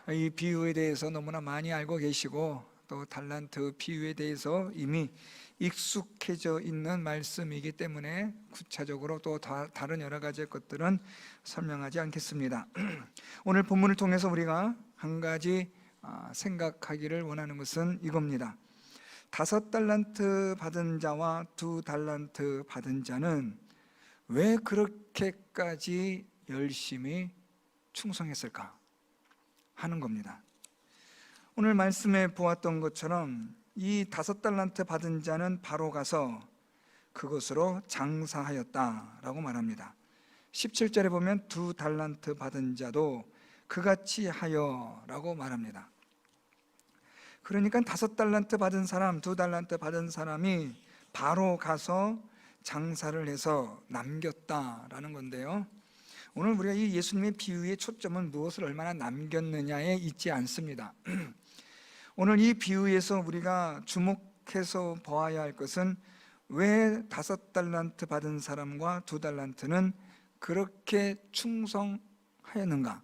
이 비유에 대해서 너무나 많이 알고 계시고 또 달란트 비유에 대해서 이미 익숙해져 있는 말씀이기 때문에 구체적으로 또 다른 여러 가지 것들은 설명하지 않겠습니다. 오늘 본문을 통해서 우리가 한 가지 생각하기를 원하는 것은 이겁니다. 5달란트 받은 자와 2달란트 받은 자는 왜 그렇게까지 열심히 충성했을까 하는 겁니다. 오늘 말씀에 보았던 것처럼 이 5달란트 받은 자는 바로 가서 그것으로 장사하였다라고 말합니다. 17절에 보면 2달란트 받은 자도 그같이 하여라고 말합니다. 그러니까 5달란트 받은 사람, 2달란트 받은 사람이 바로 가서 장사를 해서 남겼다라는 건데요, 오늘 우리가 이 예수님의 비유의 초점은 무엇을 얼마나 남겼느냐에 있지 않습니다. 오늘 이 비유에서 우리가 주목해서 보아야 할 것은 왜 5달란트 받은 사람과 2달란트는 그렇게 충성하였는가,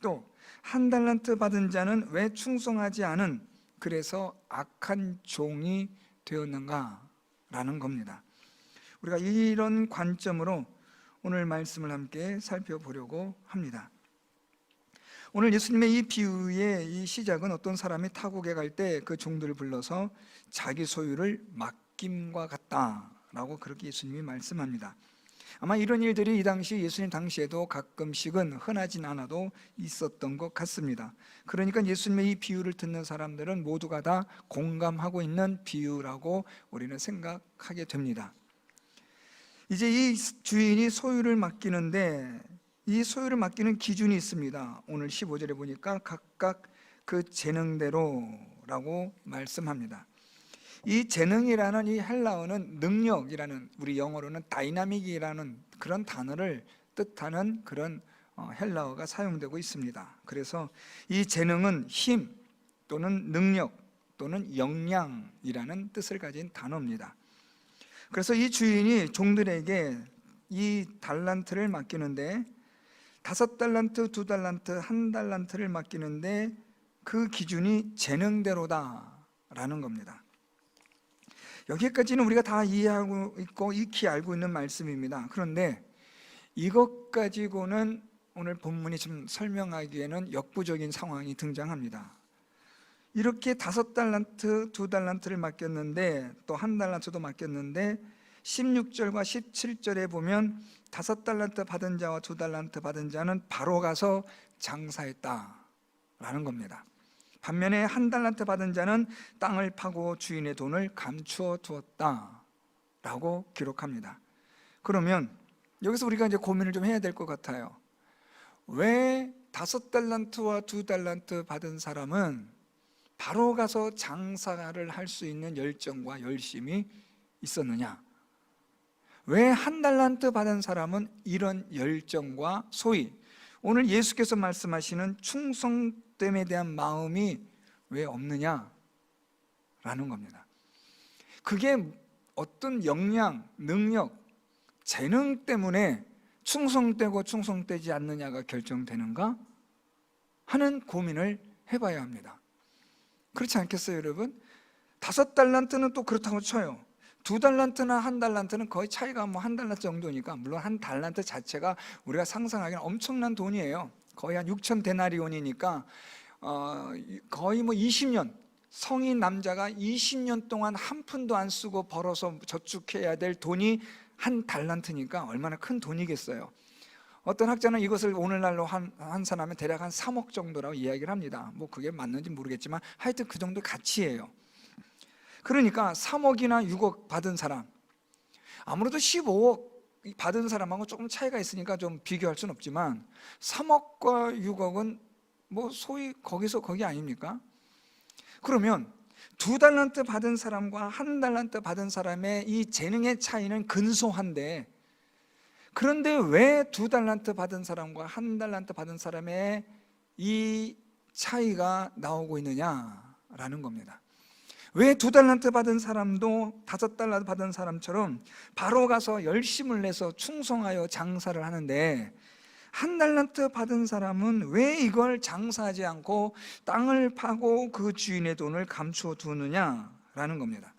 또 1달란트 받은 자는 왜 충성하지 않은, 그래서 악한 종이 되었는가 라는 겁니다. 우리가 이런 관점으로 오늘 말씀을 함께 살펴보려고 합니다. 오늘 예수님의 이 비유의 이 시작은 어떤 사람이 타국에 갈 때 그 종들을 불러서 자기 소유를 맡김과 같다라고 그렇게 예수님이 말씀합니다. 아마 이런 일들이 이 당시 예수님 당시에도 가끔씩은 흔하진 않아도 있었던 것 같습니다. 그러니까 예수님의 이 비유를 듣는 사람들은 모두가 다 공감하고 있는 비유라고 우리는 생각하게 됩니다. 이제 이 주인이 소유를 맡기는데 이 소유를 맡기는 기준이 있습니다. 오늘 15절에 보니까 각각 그 재능대로라고 말씀합니다. 이 재능이라는 이 헬라어는 능력이라는, 우리 영어로는 다이나믹이라는 그런 단어를 뜻하는 그런 헬라어가 사용되고 있습니다. 그래서 이 재능은 힘 또는 능력 또는 역량이라는 뜻을 가진 단어입니다. 그래서 이 주인이 종들에게 이 달란트를 맡기는데 5달란트, 2달란트, 1달란트를 맡기는데 그 기준이 재능대로다라는 겁니다. 여기까지는 우리가 다 이해하고 있고 익히 알고 있는 말씀입니다. 그런데 이것 가지고는 오늘 본문이 좀 설명하기에는 역부족인 상황이 등장합니다. 이렇게 5달란트, 2달란트를 맡겼는데 또 1달란트도 맡겼는데 16절과 17절에 보면 5달란트 받은 자와 2달란트 받은 자는 바로 가서 장사했다라는 겁니다. 반면에 1달란트 받은 자는 땅을 파고 주인의 돈을 감추어 두었다라고 기록합니다. 그러면 여기서 우리가 이제 고민을 좀 해야 될 것 같아요. 왜 5달란트와 2달란트 받은 사람은 바로 가서 장사를 할 수 있는 열정과 열심이 있었느냐? 왜 1달란트 받은 사람은 이런 열정과 소위 오늘 예수께서 말씀하시는 충성됨에 대한 마음이 왜 없느냐라는 겁니다. 그게 어떤 역량, 능력, 재능 때문에 충성되고 충성되지 않느냐가 결정되는가 하는 고민을 해봐야 합니다. 그렇지 않겠어요, 여러분? 5달란트는 또 그렇다고 쳐요. 2달란트나 1달란트는 거의 차이가 1달란트 정도니까, 물론 1달란트 자체가 우리가 상상하기는 엄청난 돈이에요. 거의 한 6천 데나리온이니까 거의 20년, 성인 남자가 20년 동안 한 푼도 안 쓰고 벌어서 저축해야 될 돈이 1달란트니까 얼마나 큰 돈이겠어요. 어떤 학자는 이것을 오늘날로 환산하면 대략 한 3억 정도라고 이야기를 합니다. 그게 맞는지 모르겠지만 하여튼 그 정도 가치예요. 그러니까 3억이나 6억 받은 사람, 아무래도 15억 받은 사람하고 조금 차이가 있으니까 좀 비교할 수는 없지만 3억과 6억은 소위 거기서 거기 아닙니까? 그러면 2달란트 받은 사람과 1달란트 받은 사람의 이 재능의 차이는 근소한데, 그런데 왜 2달란트 받은 사람과 1달란트 받은 사람의 이 차이가 나오고 있느냐라는 겁니다. 왜 2달란트 받은 사람도 5달란트 받은 사람처럼 바로 가서 열심을 내서 충성하여 장사를 하는데 한 달란트 받은 사람은 왜 이걸 장사하지 않고 땅을 파고 그 주인의 돈을 감추어 두느냐라는 겁니다.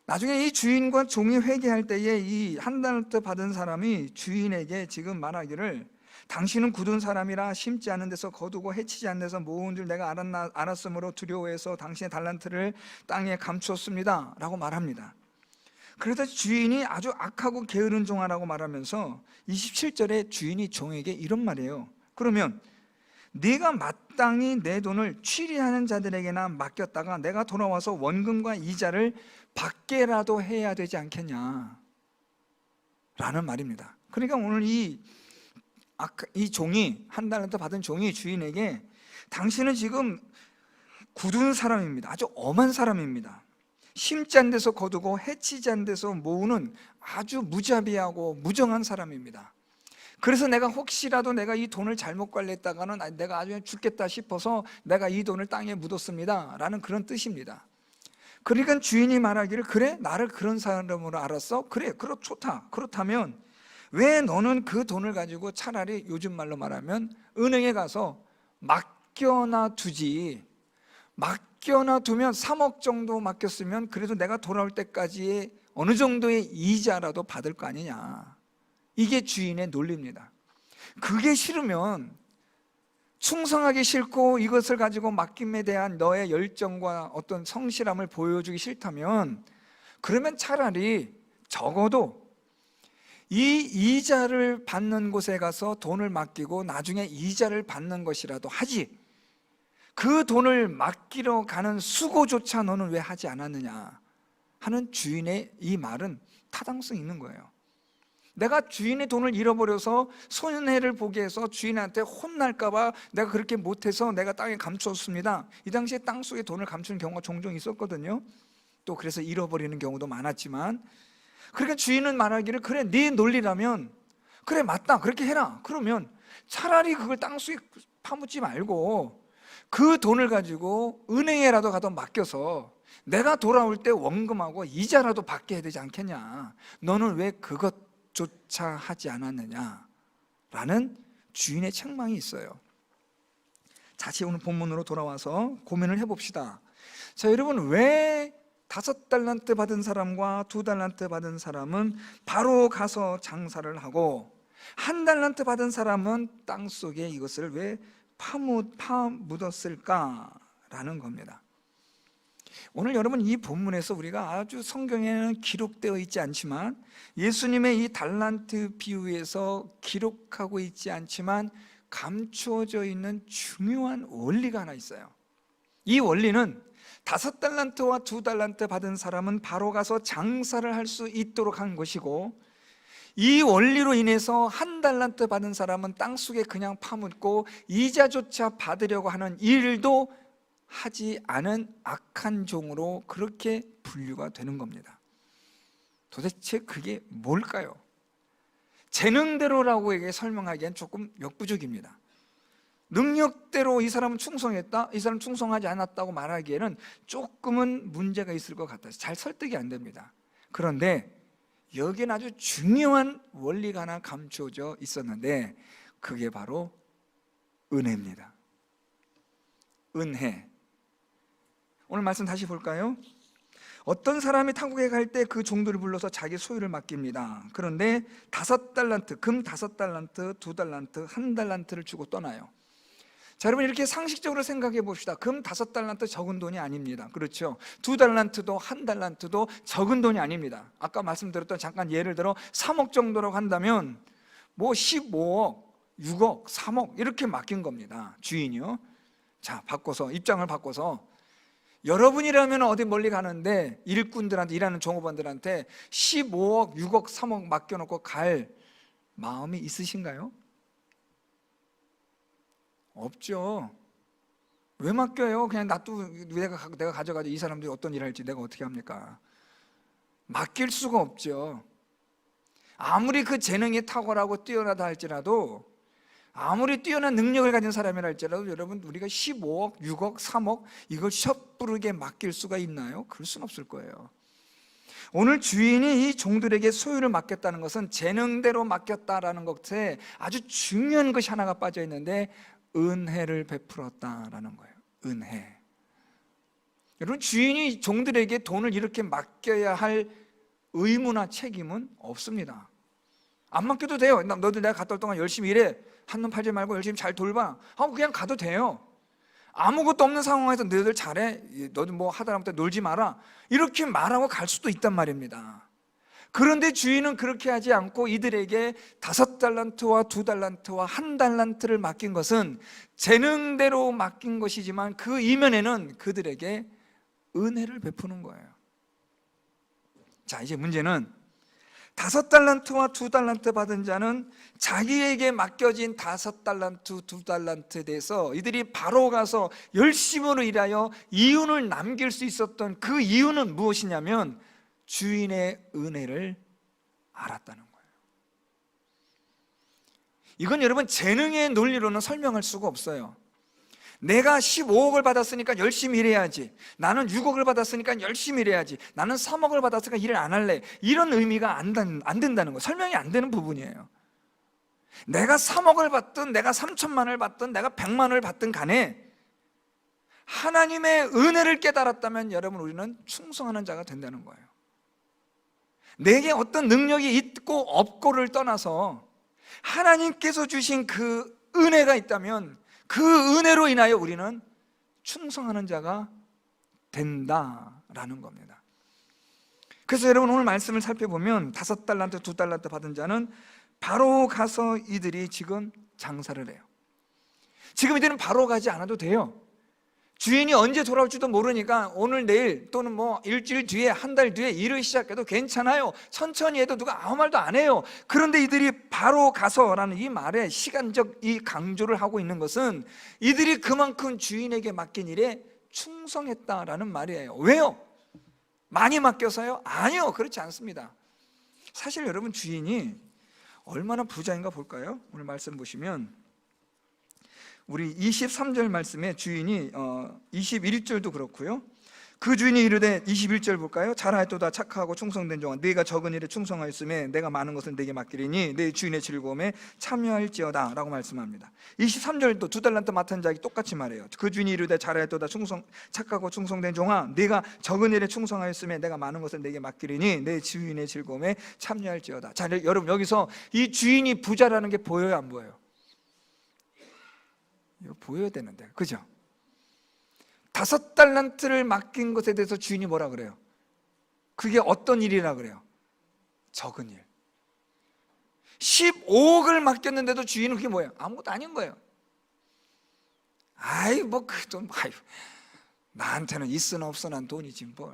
나중에 이 주인과 종이 회개할 때에 이 한 달란트 받은 사람이 주인에게 지금 말하기를, 당신은 굳은 사람이라 심지 않은 데서 거두고 해치지 않는 데서 모은 줄 내가 알았으므로 두려워해서 당신의 달란트를 땅에 감추었습니다 라고 말합니다. 그래서 주인이 아주 악하고 게으른 종아라고 말하면서 27절에 주인이 종에게 이런 말이에요. 그러면 네가 마땅히 내 돈을 취리하는 자들에게나 맡겼다가 내가 돌아와서 원금과 이자를 받게라도 해야 되지 않겠냐 라는 말입니다. 그러니까 오늘 이 종이, 한 달란트 받은 종이 주인에게, 당신은 지금 굳은 사람입니다. 아주 엄한 사람입니다. 심지 않은 데서 거두고 해치지 않은 데서 모으는 아주 무자비하고 무정한 사람입니다. 그래서 내가 혹시라도 내가 이 돈을 잘못 관리했다가는 내가 아주 죽겠다 싶어서 내가 이 돈을 땅에 묻었습니다 라는 그런 뜻입니다. 그러니까 주인이 말하기를, 그래? 나를 그런 사람으로 알았어? 그래, 좋다. 그렇다면 왜 너는 그 돈을 가지고 차라리 요즘 말로 말하면 은행에 가서 맡겨놔 두지. 맡겨놔 두면 3억 정도 맡겼으면 그래도 내가 돌아올 때까지 어느 정도의 이자라도 받을 거 아니냐. 이게 주인의 논리입니다. 그게 싫으면, 충성하기 싫고 이것을 가지고 맡김에 대한 너의 열정과 어떤 성실함을 보여주기 싫다면, 그러면 차라리 적어도 이 이자를 받는 곳에 가서 돈을 맡기고 나중에 이자를 받는 것이라도 하지, 그 돈을 맡기러 가는 수고조차 너는 왜 하지 않았느냐 하는 주인의 이 말은 타당성이 있는 거예요. 내가 주인의 돈을 잃어버려서 손해를 보게 해서 주인한테 혼날까 봐 내가 그렇게 못해서 내가 땅에 감추었습니다. 이 당시에 땅 속에 돈을 감추는 경우가 종종 있었거든요. 또 그래서 잃어버리는 경우도 많았지만, 그러니까 주인은 말하기를, 그래, 네 논리라면 그래, 맞다, 그렇게 해라. 그러면 차라리 그걸 땅 속에 파묻지 말고 그 돈을 가지고 은행에라도 가서 맡겨서 내가 돌아올 때 원금하고 이자라도 받게 해야 되지 않겠냐. 너는 왜 그것조차 하지 않았느냐 라는 주인의 책망이 있어요. 다시 오늘 본문으로 돌아와서 고민을 해봅시다. 자, 여러분, 왜 5달란트 받은 사람과 2달란트 받은 사람은 바로 가서 장사를 하고, 1달란트 받은 사람은 땅속에 이것을 왜 파묻었을까라는 겁니다. 오늘 여러분, 이 본문에서 우리가 아주 성경에는 기록되어 있지 않지만, 예수님의 이 달란트 비유에서 기록하고 있지 않지만 감추어져 있는 중요한 원리가 하나 있어요. 이 원리는 5달란트와 2달란트 받은 사람은 바로 가서 장사를 할 수 있도록 한 것이고, 이 원리로 인해서 1달란트 받은 사람은 땅속에 그냥 파묻고 이자조차 받으려고 하는 일도 하지 않은 악한 종으로 그렇게 분류가 되는 겁니다. 도대체 그게 뭘까요? 재능대로라고 이게 설명하기엔 조금 역부족입니다. 능력대로 이 사람은 충성했다, 이 사람은 충성하지 않았다고 말하기에는 조금은 문제가 있을 것 같아서 잘 설득이 안 됩니다. 그런데 여기는 아주 중요한 원리가 하나 감추어져 있었는데, 그게 바로 은혜입니다. 은혜. 오늘 말씀 다시 볼까요? 어떤 사람이 타국에 갈 때 그 종들을 불러서 자기 소유를 맡깁니다. 그런데 5달란트, 금 5달란트, 2달란트, 1달란트를 주고 떠나요. 자, 여러분, 이렇게 상식적으로 생각해 봅시다. 금 5달란트 적은 돈이 아닙니다. 그렇죠? 2달란트도 1달란트도 적은 돈이 아닙니다. 아까 말씀드렸던, 잠깐 예를 들어 3억 정도라고 한다면 뭐 15억, 6억, 3억 이렇게 맡긴 겁니다, 주인이요. 자, 입장을 바꿔서 여러분이라면 어디 멀리 가는데 일꾼들한테, 일하는 종업원들한테 15억, 6억, 3억 맡겨놓고 갈 마음이 있으신가요? 없죠. 왜 맡겨요? 그냥 내가 가져가지, 이 사람들이 어떤 일을 할지 내가 어떻게 합니까? 맡길 수가 없죠. 아무리 그 재능이 탁월하고 뛰어나다 할지라도, 아무리 뛰어난 능력을 가진 사람이라 할지라도, 여러분, 우리가 15억, 6억, 3억 이걸 섣부르게 맡길 수가 있나요? 그럴 수는 없을 거예요. 오늘 주인이 이 종들에게 소유를 맡겼다는 것은 재능대로 맡겼다라는 것에 아주 중요한 것이 하나가 빠져 있는데, 은혜를 베풀었다라는 거예요. 은혜. 여러분, 주인이 종들에게 돈을 이렇게 맡겨야 할 의무나 책임은 없습니다. 안 맡겨도 돼요. 너들 내가 갔다 올 동안 열심히 일해, 한눈 팔지 말고 열심히 잘 돌봐 하고 그냥 가도 돼요. 아무것도 없는 상황에서 너희들 잘해, 너도 뭐 하다 보면 놀지 마라, 이렇게 말하고 갈 수도 있단 말입니다. 그런데 주인은 그렇게 하지 않고 이들에게 5달란트와 2달란트와 1달란트를 맡긴 것은 재능대로 맡긴 것이지만 그 이면에는 그들에게 은혜를 베푸는 거예요. 자, 이제 문제는 5달란트와 2달란트 받은 자는 자기에게 맡겨진 5달란트, 2달란트에 대해서 이들이 바로 가서 열심으로 일하여 이윤을 남길 수 있었던 그 이유는 무엇이냐면 주인의 은혜를 알았다는 거예요. 이건 여러분 재능의 논리로는 설명할 수가 없어요. 내가 15억을 받았으니까 열심히 일해야지, 나는 6억을 받았으니까 열심히 일해야지, 나는 3억을 받았으니까 일을 안 할래, 이런 의미가 안 된다는 거예요. 설명이 안 되는 부분이에요. 내가 3억을 받든 내가 3천만을 받든 내가 100만을 받든 간에 하나님의 은혜를 깨달았다면 여러분, 우리는 충성하는 자가 된다는 거예요. 내게 어떤 능력이 있고 없고를 떠나서 하나님께서 주신 그 은혜가 있다면 그 은혜로 인하여 우리는 충성하는 자가 된다라는 겁니다. 그래서 여러분, 오늘 말씀을 살펴보면 5달란트, 2달란트 받은 자는 바로 가서 이들이 지금 장사를 해요. 지금 이들은 바로 가지 않아도 돼요. 주인이 언제 돌아올지도 모르니까 오늘 내일 또는 뭐 일주일 뒤에, 한 달 뒤에 일을 시작해도 괜찮아요. 천천히 해도 누가 아무 말도 안 해요. 그런데 이들이 바로 가서라는 이 말에 시간적 이 강조를 하고 있는 것은 이들이 그만큼 주인에게 맡긴 일에 충성했다라는 말이에요. 왜요? 많이 맡겨서요? 아니요, 그렇지 않습니다. 사실 여러분, 주인이 얼마나 부자인가 볼까요? 오늘 말씀 보시면 우리 23절 말씀에 주인이 21절도 그렇고요. 그 주인이 이르되, 21절 볼까요? 잘하였도다 착하고 충성된 종아, 네가 적은 일에 충성하였음에 내가 많은 것을 네게 맡기리니 내 주인의 즐거움에 참여할지어다 라고 말씀합니다. 23절도 2달란트 맡은 자에게 똑같이 말해요. 그 주인이 이르되 잘하였도다 착하고 충성된 종아, 네가 적은 일에 충성하였음에 내가 많은 것을 네게 맡기리니 내 주인의 즐거움에 참여할지어다. 자, 여러분, 여기서 이 주인이 부자라는 게 보여요, 안 보여요? 이거 보여야 되는데, 그죠? 5달란트를 맡긴 것에 대해서 주인이 뭐라 그래요? 그게 어떤 일이라 그래요? 적은 일. 15억을 맡겼는데도 주인은 그게 뭐예요? 아무것도 아닌 거예요. 아이, 뭐 그 돈, 아이, 나한테는 있으나 없으나 돈이지 뭘.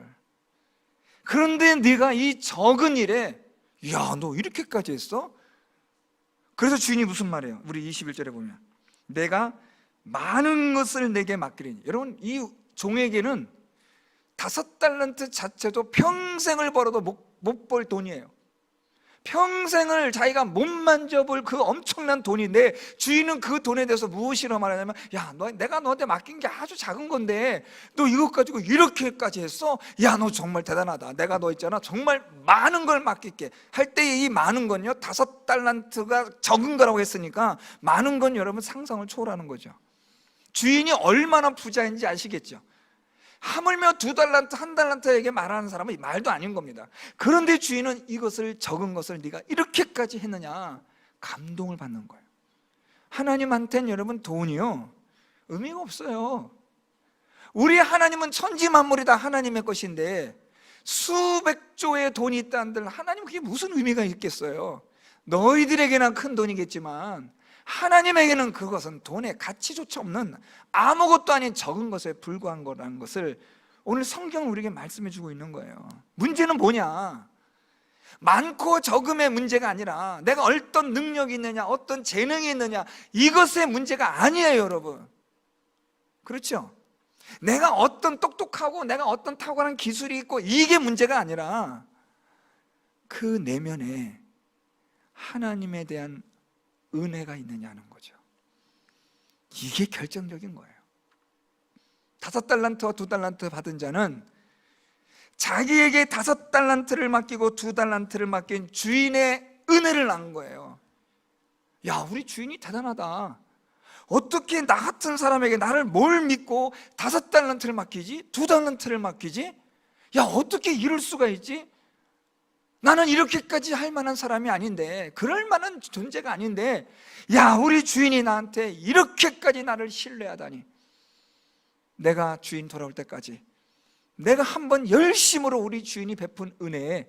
그런데 네가 이 적은 일에, 야, 너 이렇게까지 했어? 그래서 주인이 무슨 말이에요? 우리 21절에 보면 내가 많은 것을 내게 맡기리니. 여러분, 이 종에게는 5달란트 자체도 평생을 벌어도 못 벌 돈이에요. 평생을 자기가 못 만져볼 그 엄청난 돈인데 주인은 그 돈에 대해서 무엇이라 말하냐면, 야, 내가 너한테 맡긴 게 아주 작은 건데 너 이것 가지고 이렇게까지 했어? 야, 너 정말 대단하다. 내가 너 있잖아, 정말 많은 걸 맡길게 할 때 이 많은 건요, 5달란트가 적은 거라고 했으니까 많은 건 여러분 상상을 초월하는 거죠. 주인이 얼마나 부자인지 아시겠죠? 하물며 2달란트, 1달란트에게 말하는 사람은 말도 아닌 겁니다. 그런데 주인은 이것을, 적은 것을 네가 이렇게까지 했느냐, 감동을 받는 거예요. 하나님한테는 여러분 돈이요, 의미가 없어요. 우리 하나님은 천지 만물이 다 하나님의 것인데 수백 조의 돈이 있다 한들 하나님 그게 무슨 의미가 있겠어요? 너희들에게나 큰 돈이겠지만 하나님에게는 그것은 돈의 가치조차 없는 아무것도 아닌 적은 것에 불과한 거라는 것을 오늘 성경은 우리에게 말씀해 주고 있는 거예요. 문제는 뭐냐? 많고 적음의 문제가 아니라 내가 어떤 능력이 있느냐, 어떤 재능이 있느냐, 이것의 문제가 아니에요, 여러분. 그렇죠? 내가 어떤 똑똑하고 내가 어떤 탁월한 기술이 있고 이게 문제가 아니라 그 내면에 하나님에 대한 은혜가 있느냐는 거죠. 이게 결정적인 거예요. 5달란트와 2달란트 받은 자는 자기에게 5달란트를 맡기고 2달란트를 맡긴 주인의 은혜를 난 거예요. 야, 우리 주인이 대단하다. 어떻게 나 같은 사람에게 나를 뭘 믿고 5달란트를 맡기지? 2달란트를 맡기지? 야, 어떻게 이럴 수가 있지? 나는 이렇게까지 할 만한 사람이 아닌데, 그럴 만한 존재가 아닌데, 야, 우리 주인이 나한테 이렇게까지 나를 신뢰하다니. 내가 주인 돌아올 때까지 내가 한번 열심으로 우리 주인이 베푼 은혜에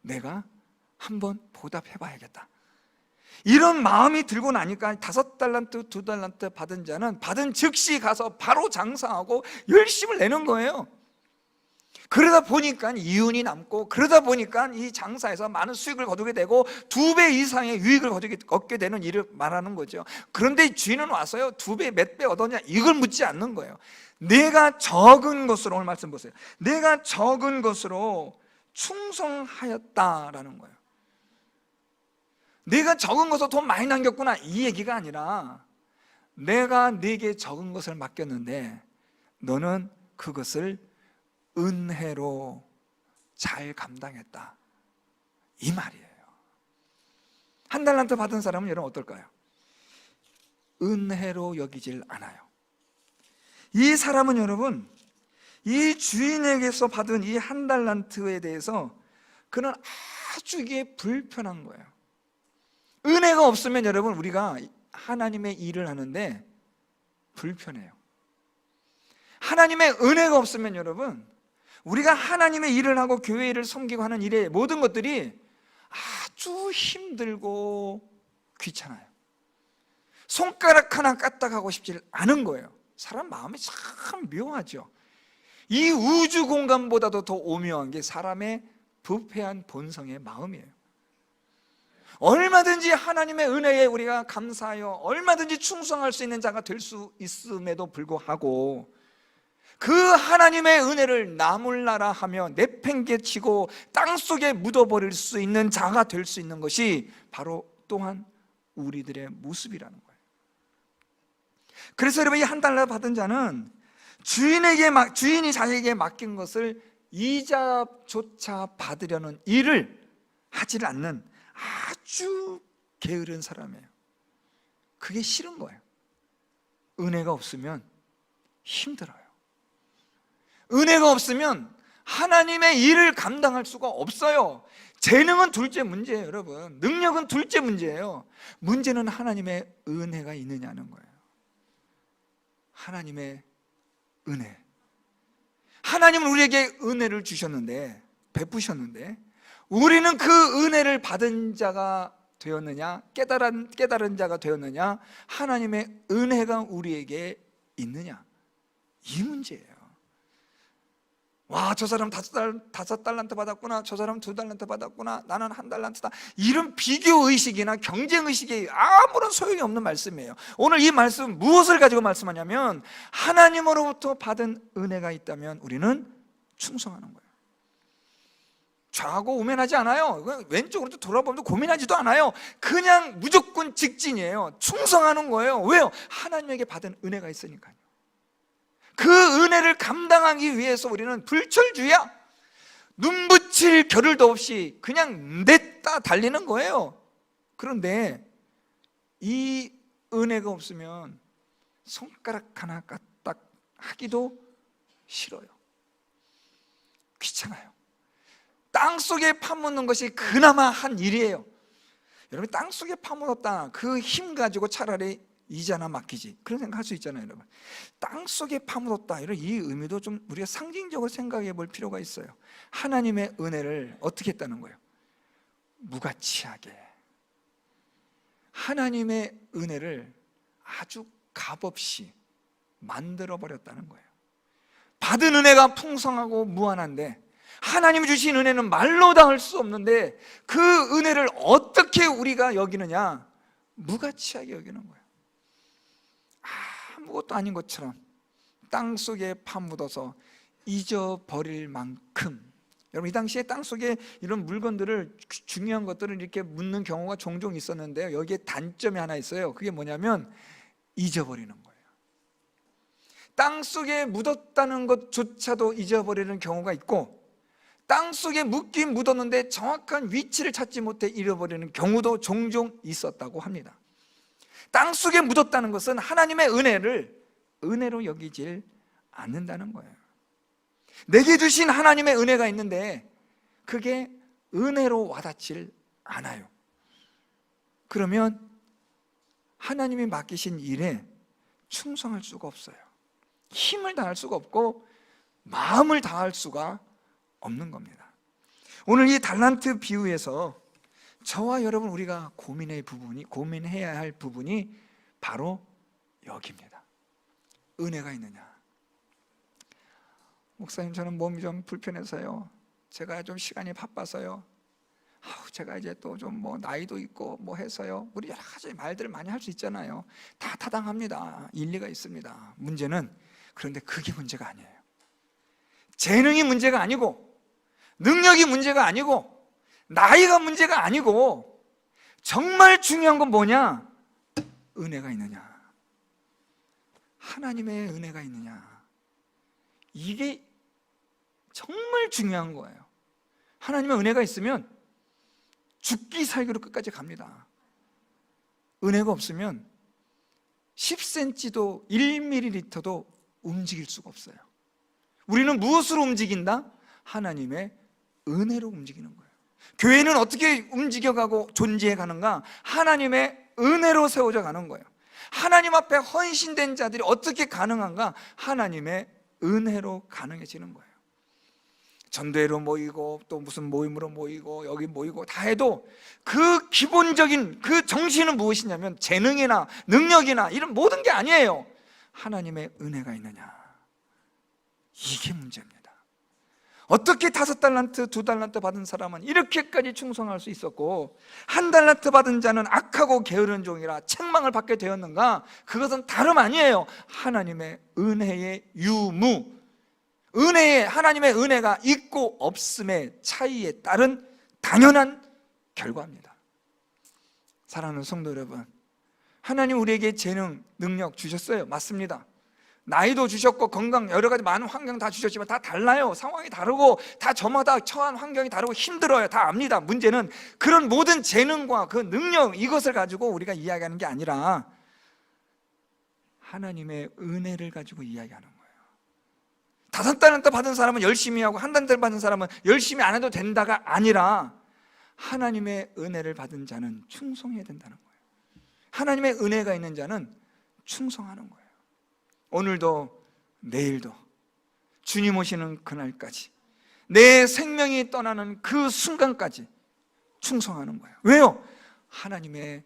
내가 한번 보답해 봐야겠다, 이런 마음이 들고 나니까 5달란트, 2달란트 받은 자는 받은 즉시 가서 바로 장사하고 열심을 내는 거예요. 그러다 보니까 이윤이 남고, 그러다 보니까 이 장사에서 많은 수익을 거두게 되고 2배 이상의 유익을 얻게 되는 일을 말하는 거죠. 그런데 주인은 와서요, 2배, 몇 배 얻었냐, 이걸 묻지 않는 거예요. 내가 적은 것으로, 오늘 말씀 보세요, 내가 적은 것으로 충성하였다라는 거예요. 내가 적은 것으로 돈 많이 남겼구나, 이 얘기가 아니라 내가 네게 적은 것을 맡겼는데 너는 그것을 은혜로 잘 감당했다, 이 말이에요. 1달란트 받은 사람은 여러분 어떨까요? 은혜로 여기질 않아요. 이 사람은 여러분, 이 주인에게서 받은 이 1달란트에 대해서 그는 아주 이게 불편한 거예요. 은혜가 없으면 여러분, 우리가 하나님의 일을 하는데 불편해요. 하나님의 은혜가 없으면 여러분, 우리가 하나님의 일을 하고 교회 일을 섬기고 하는 일의 모든 것들이 아주 힘들고 귀찮아요. 손가락 하나 까딱하고 싶지 않은 거예요. 사람 마음이 참 묘하죠. 이 우주 공간보다도 더 오묘한 게 사람의 부패한 본성의 마음이에요. 얼마든지 하나님의 은혜에 우리가 감사하여 얼마든지 충성할 수 있는 자가 될 수 있음에도 불구하고, 그 하나님의 은혜를 나몰라라 하며 내팽개치고 땅속에 묻어버릴 수 있는 자가 될 수 있는 것이 바로 또한 우리들의 모습이라는 거예요. 그래서 여러분, 이 1달러 받은 자는 주인이 자기에게 맡긴 것을 이자조차 받으려는 일을 하지 않는 아주 게으른 사람이에요. 그게 싫은 거예요. 은혜가 없으면 힘들어요. 은혜가 없으면 하나님의 일을 감당할 수가 없어요. 재능은 둘째 문제예요, 여러분. 능력은 둘째 문제예요. 문제는 하나님의 은혜가 있느냐는 거예요. 하나님의 은혜. 하나님은 우리에게 은혜를 주셨는데, 베푸셨는데, 우리는 그 은혜를 받은 자가 되었느냐, 깨달은 자가 되었느냐, 하나님의 은혜가 우리에게 있느냐, 이 문제예요. 와, 저 사람 5달란트 받았구나, 저 사람 2달란트 받았구나, 나는 1달란트다, 이런 비교의식이나 경쟁의식이 아무런 소용이 없는 말씀이에요. 오늘 이 말씀 무엇을 가지고 말씀하냐면, 하나님으로부터 받은 은혜가 있다면 우리는 충성하는 거예요. 좌고 우면하지 않아요. 왼쪽으로 돌아보면 고민하지도 않아요. 그냥 무조건 직진이에요. 충성하는 거예요. 왜요? 하나님에게 받은 은혜가 있으니까요. 그 은혜를 감당하기 위해서 우리는 불철주야, 눈 붙일 겨를도 없이 그냥 냈다 달리는 거예요. 그런데 이 은혜가 없으면 손가락 하나 까딱 하기도 싫어요. 귀찮아요. 땅속에 파묻는 것이 그나마 한 일이에요. 여러분, 땅속에 파묻었다, 그 힘 가지고 차라리 이자나 맡기지, 그런 생각 할 수 있잖아요. 여러분, 땅속에 파묻었다, 이런 이 의미도 좀 우리가 상징적으로 생각해 볼 필요가 있어요. 하나님의 은혜를 어떻게 했다는 거예요? 무가치하게. 하나님의 은혜를 아주 값없이 만들어 버렸다는 거예요. 받은 은혜가 풍성하고 무한한데, 하나님이 주신 은혜는 말로 다 할 수 없는데, 그 은혜를 어떻게 우리가 여기느냐? 무가치하게 여기는 거예요. 아무것도 아닌 것처럼 땅속에 파묻어서 잊어버릴 만큼. 여러분, 이 당시에 땅속에 이런 물건들을, 중요한 것들을 이렇게 묻는 경우가 종종 있었는데요, 여기에 단점이 하나 있어요. 그게 뭐냐면 잊어버리는 거예요. 땅속에 묻었다는 것조차도 잊어버리는 경우가 있고, 땅속에 묻긴 묻었는데 정확한 위치를 찾지 못해 잃어버리는 경우도 종종 있었다고 합니다. 땅속에 묻었다는 것은 하나님의 은혜를 은혜로 여기질 않는다는 거예요. 내게 주신 하나님의 은혜가 있는데 그게 은혜로 와닿질 않아요. 그러면 하나님이 맡기신 일에 충성할 수가 없어요. 힘을 다할 수가 없고 마음을 다할 수가 없는 겁니다. 오늘 이 달란트 비유에서 저와 여러분 우리가 고민해야 할 부분이 바로 여기입니다. 은혜가 있느냐. 목사님, 저는 몸이 좀 불편해서요, 제가 좀 시간이 바빠서요, 제가 이제 또 좀 나이도 있고 해서요, 우리 여러 가지 말들을 많이 할 수 있잖아요. 다 타당합니다. 일리가 있습니다. 문제는, 그런데 그게 문제가 아니에요. 재능이 문제가 아니고 능력이 문제가 아니고 나이가 문제가 아니고 정말 중요한 건 뭐냐? 은혜가 있느냐, 하나님의 은혜가 있느냐. 이게 정말 중요한 거예요. 하나님의 은혜가 있으면 죽기 살기로 끝까지 갑니다. 은혜가 없으면 10cm도 1ml도 움직일 수가 없어요. 우리는 무엇으로 움직인다? 하나님의 은혜로 움직이는 거예요. 교회는 어떻게 움직여가고 존재해 가는가? 하나님의 은혜로 세워져 가는 거예요. 하나님 앞에 헌신된 자들이 어떻게 가능한가? 하나님의 은혜로 가능해지는 거예요. 전도회로 모이고 또 무슨 모임으로 모이고 여기 모이고 다 해도 그 기본적인 그 정신은 무엇이냐면 재능이나 능력이나 이런 모든 게 아니에요. 하나님의 은혜가 있느냐, 이게 문제입니다. 어떻게 5달란트, 2달란트 받은 사람은 이렇게까지 충성할 수 있었고 1달란트 받은 자는 악하고 게으른 종이라 책망을 받게 되었는가? 그것은 다름 아니에요. 하나님의 은혜의 유무, 하나님의 은혜가 있고 없음의 차이에 따른 당연한 결과입니다. 사랑하는 성도 여러분, 하나님 우리에게 재능, 능력 주셨어요. 맞습니다. 나이도 주셨고 건강, 여러 가지 많은 환경 다 주셨지만 다 달라요. 상황이 다르고 다 저마다 처한 환경이 다르고 힘들어요. 다 압니다. 문제는 그런 모든 재능과 그 능력, 이것을 가지고 우리가 이야기하는 게 아니라 하나님의 은혜를 가지고 이야기하는 거예요. 5달란트 받은 사람은 열심히 하고 1달란트 받은 사람은 열심히 안 해도 된다가 아니라 하나님의 은혜를 받은 자는 충성해야 된다는 거예요. 하나님의 은혜가 있는 자는 충성하는 거예요. 오늘도 내일도 주님 오시는 그날까지 내 생명이 떠나는 그 순간까지 충성하는 거예요. 왜요? 하나님의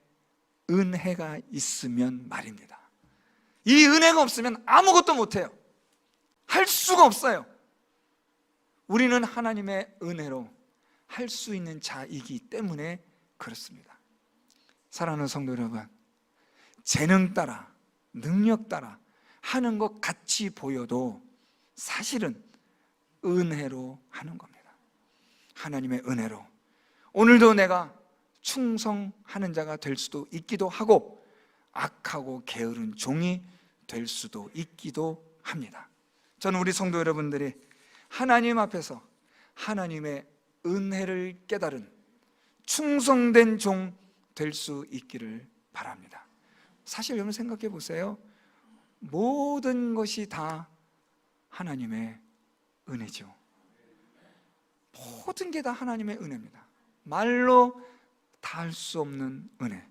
은혜가 있으면 말입니다. 이 은혜가 없으면 아무것도 못해요. 할 수가 없어요. 우리는 하나님의 은혜로 할 수 있는 자이기 때문에 그렇습니다. 사랑하는 성도 여러분, 재능 따라 능력 따라 하는 것 같이 보여도 사실은 은혜로 하는 겁니다. 하나님의 은혜로 오늘도 내가 충성하는 자가 될 수도 있기도 하고 악하고 게으른 종이 될 수도 있기도 합니다. 저는 우리 성도 여러분들이 하나님 앞에서 하나님의 은혜를 깨달은 충성된 종 될 수 있기를 바랍니다. 사실 여러분 생각해 보세요. 모든 것이 다 하나님의 은혜죠. 모든 게 다 하나님의 은혜입니다. 말로 다 할 수 없는 은혜,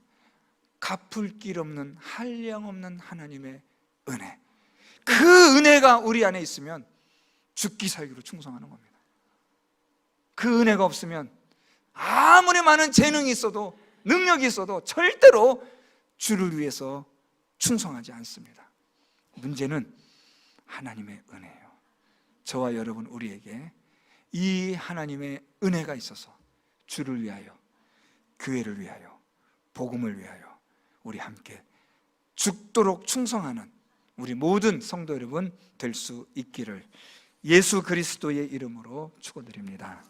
갚을 길 없는 한량 없는 하나님의 은혜. 그 은혜가 우리 안에 있으면 죽기 살기로 충성하는 겁니다. 그 은혜가 없으면 아무리 많은 재능이 있어도 능력이 있어도 절대로 주를 위해서 충성하지 않습니다. 문제는 하나님의 은혜예요. 저와 여러분 우리에게 이 하나님의 은혜가 있어서 주를 위하여, 교회를 위하여, 복음을 위하여 우리 함께 죽도록 충성하는 우리 모든 성도 여러분 될 수 있기를 예수 그리스도의 이름으로 축원드립니다.